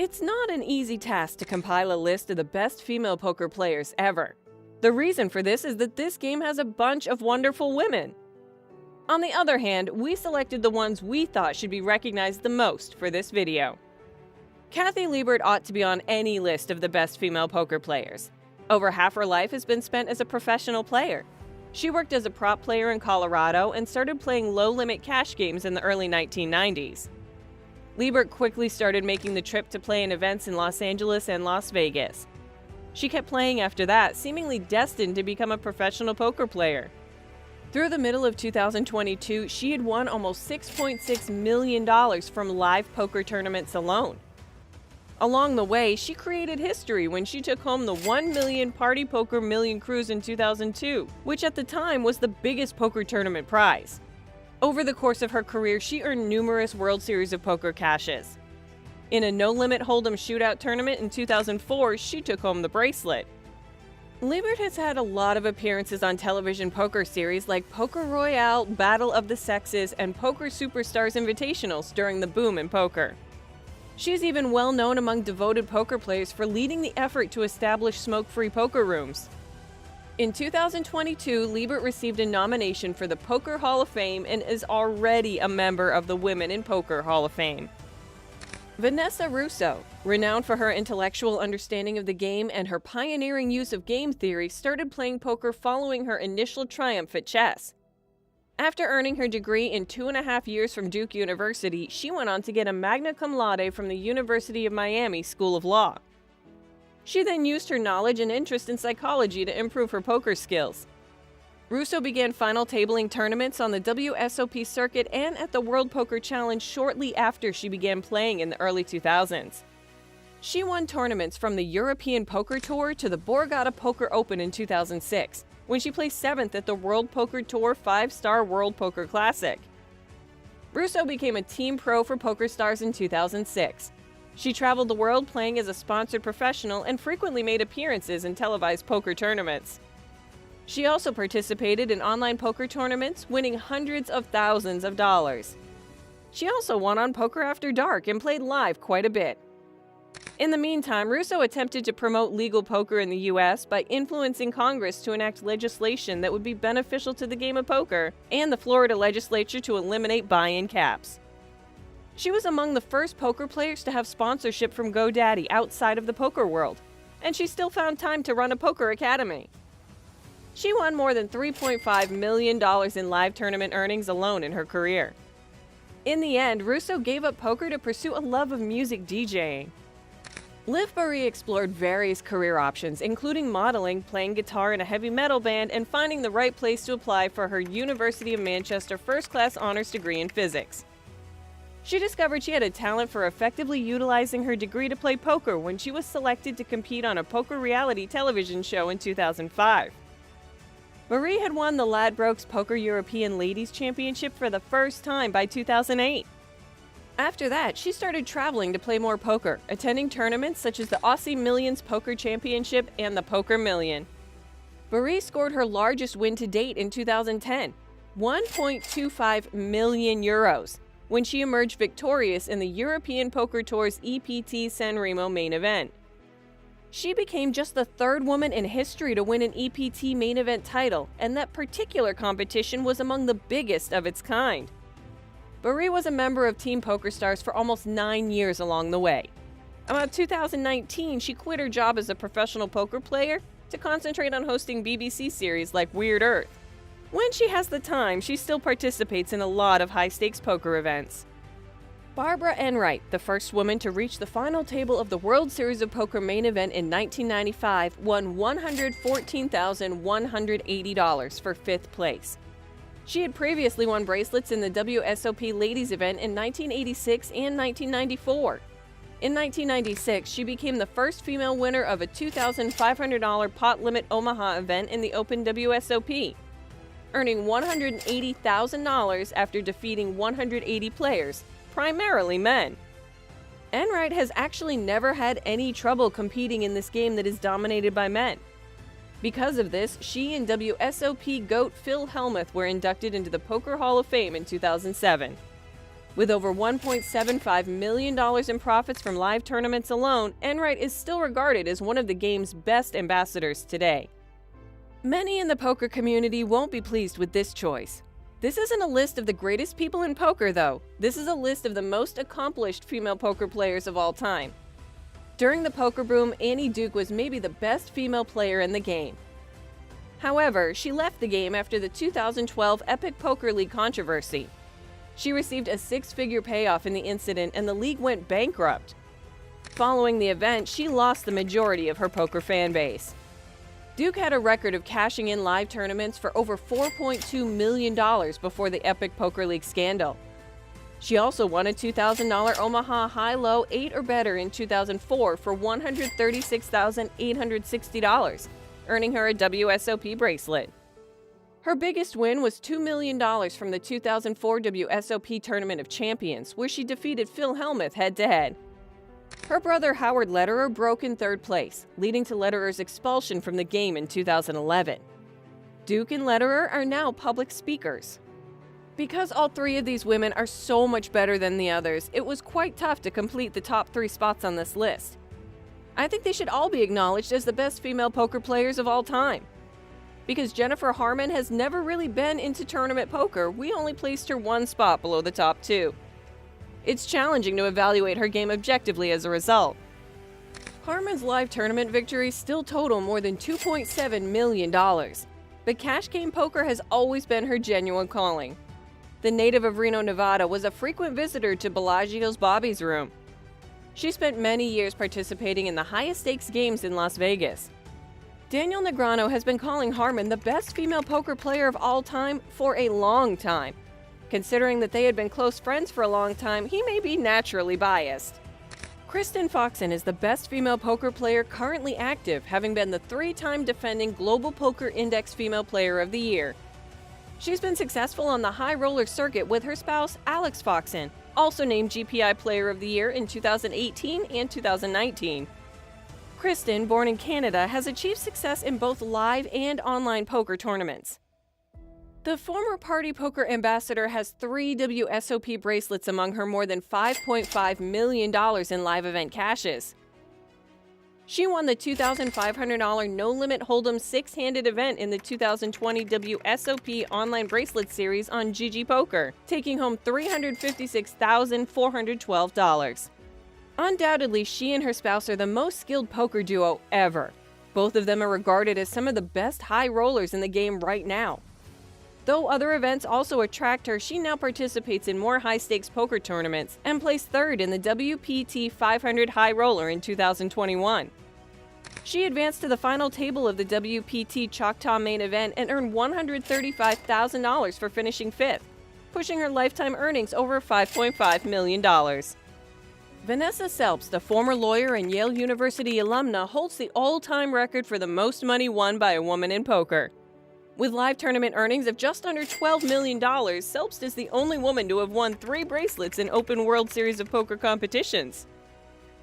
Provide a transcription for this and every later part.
It's not an easy task to compile a list of the best female poker players ever. The reason for this is that this game has a bunch of wonderful women. On the other hand, we selected the ones we thought should be recognized the most for this video. Kathy Liebert ought to be on any list of the best female poker players. Over half her life has been spent as a professional player. She worked as a prop player in Colorado and started playing low-limit cash games in the early 1990s. Liebert quickly started making the trip to play in events in Los Angeles and Las Vegas. She kept playing after that, seemingly destined to become a professional poker player. Through the middle of 2022, she had won almost $6.6 million from live poker tournaments alone. Along the way, she created history when she took home the $1 million Party Poker Million Cruise in 2002, which at the time was the biggest poker tournament prize. Over the course of her career, she earned numerous World Series of Poker cashes. In a no-limit Hold'em shootout tournament in 2004, she took home the bracelet. Liebert has had a lot of appearances on television poker series like Poker Royale, Battle of the Sexes, and Poker Superstars Invitationals during the boom in poker. She's even well known among devoted poker players for leading the effort to establish smoke-free poker rooms. In 2022, Liebert received a nomination for the Poker Hall of Fame and is already a member of the Women in Poker Hall of Fame. Vanessa Russo, renowned for her intellectual understanding of the game and her pioneering use of game theory, started playing poker following her initial triumph at chess. After earning her degree in 2.5 years from Duke University, she went on to get a magna cum laude from the University of Miami School of Law. She then used her knowledge and interest in psychology to improve her poker skills. Russo began final tabling tournaments on the WSOP circuit and at the World Poker Challenge shortly after she began playing in the early 2000s. She won tournaments from the European Poker Tour to the Borgata Poker Open in 2006, when she placed 7th at the World Poker Tour 5-Star World Poker Classic. Russo became a team pro for PokerStars in 2006. She traveled the world playing as a sponsored professional and frequently made appearances in televised poker tournaments. She also participated in online poker tournaments, winning hundreds of thousands of dollars. She also won on Poker After Dark and played live quite a bit. In the meantime, Russo attempted to promote legal poker in the U.S. by influencing Congress to enact legislation that would be beneficial to the game of poker, and the Florida legislature to eliminate buy-in caps. She was among the first poker players to have sponsorship from GoDaddy outside of the poker world, and she still found time to run a poker academy. She won more than $3.5 million in live tournament earnings alone in her career. In the end, Russo gave up poker to pursue a love of music DJing. Liv Boeree explored various career options, including modeling, playing guitar in a heavy metal band, and finding the right place to apply for her University of Manchester first-class honors degree in physics. She discovered she had a talent for effectively utilizing her degree to play poker when she was selected to compete on a poker reality television show in 2005. Boeree had won the Ladbrokes Poker European Ladies Championship for the first time by 2008. After that, she started traveling to play more poker, attending tournaments such as the Aussie Millions Poker Championship and the Poker Million. Boeree scored her largest win to date in 2010, 1.25 million euros, when she emerged victorious in the European Poker Tour's EPT San Remo main event. She became just the third woman in history to win an EPT main event title, and that particular competition was among the biggest of its kind. Boeree was a member of Team PokerStars for almost 9 years along the way. About 2019, she quit her job as a professional poker player to concentrate on hosting BBC series like Weird Earth. When she has the time, she still participates in a lot of high-stakes poker events. Barbara Enright, the first woman to reach the final table of the World Series of Poker main event in 1995, won $114,180 for 5th place. She had previously won bracelets in the WSOP Ladies event in 1986 and 1994. In 1996, she became the first female winner of a $2,500 pot limit Omaha event in the Open WSOP, earning $180,000 after defeating 180 players, primarily men. Enright has actually never had any trouble competing in this game that is dominated by men. Because of this, she and WSOP GOAT Phil Hellmuth were inducted into the Poker Hall of Fame in 2007. With over $1.75 million in profits from live tournaments alone, Enright is still regarded as one of the game's best ambassadors today. Many in the poker community won't be pleased with this choice. This isn't a list of the greatest people in poker, though. This is a list of the most accomplished female poker players of all time. During the poker boom, Annie Duke was maybe the best female player in the game. However, she left the game after the 2012 Epic Poker League controversy. She received a six-figure payoff in the incident and the league went bankrupt. Following the event, she lost the majority of her poker fan base. Duke had a record of cashing in live tournaments for over $4.2 million before the Epic Poker League scandal. She also won a $2,000 Omaha High-Low 8 or better in 2004 for $136,860, earning her a WSOP bracelet. Her biggest win was $2 million from the 2004 WSOP Tournament of Champions, where she defeated Phil Hellmuth head-to-head. Her brother Howard Lederer broke in third place, leading to Lederer's expulsion from the game in 2011. Duke and Lederer are now public speakers. Because all three of these women are so much better than the others, it was quite tough to complete the top 3 spots on this list. I think they should all be acknowledged as the best female poker players of all time. Because Jennifer Harman has never really been into tournament poker, we only placed her 1 spot below the top 2. It's challenging to evaluate her game objectively as a result. Harman's live tournament victories still total more than $2.7 million, but cash game poker has always been her genuine calling. The native of Reno, Nevada, was a frequent visitor to Bellagio's Bobby's Room. She spent many years participating in the highest stakes games in Las Vegas. Daniel Negreanu has been calling Harman the best female poker player of all time for a long time. Considering that they had been close friends for a long time, he may be naturally biased. Kristen Foxen is the best female poker player currently active, having been the 3-time defending Global Poker Index Female Player of the Year. She's been successful on the high roller circuit with her spouse, Alex Foxen, also named GPI Player of the Year in 2018 and 2019. Kristen, born in Canada, has achieved success in both live and online poker tournaments. The former Party Poker ambassador has 3 WSOP bracelets among her more than $5.5 million in live event cashes. She won the $2,500 No Limit Hold'em 6-handed event in the 2020 WSOP Online Bracelet Series on GG Poker, taking home $356,412. Undoubtedly, she and her spouse are the most skilled poker duo ever. Both of them are regarded as some of the best high rollers in the game right now. Though other events also attract her, she now participates in more high-stakes poker tournaments and placed 3rd in the WPT 500 High Roller in 2021. She advanced to the final table of the WPT Choctaw main event and earned $135,000 for finishing 5th, pushing her lifetime earnings over $5.5 million. Vanessa Selbst, a former lawyer and Yale University alumna, holds the all-time record for the most money won by a woman in poker. With live tournament earnings of just under $12 million, Selbst is the only woman to have won 3 bracelets in Open World Series of Poker competitions.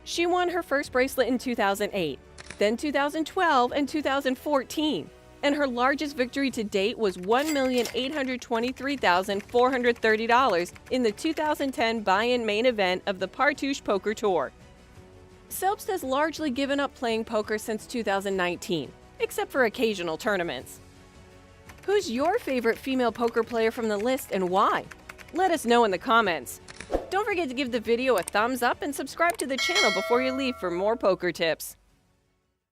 She won her first bracelet in 2008, then 2012 and 2014, and her largest victory to date was $1,823,430 in the 2010 buy-in main event of the Partouche Poker Tour. Selbst has largely given up playing poker since 2019, except for occasional tournaments. Who's your favorite female poker player from the list and why? Let us know in the comments. Don't forget to give the video a thumbs up and subscribe to the channel before you leave for more poker tips.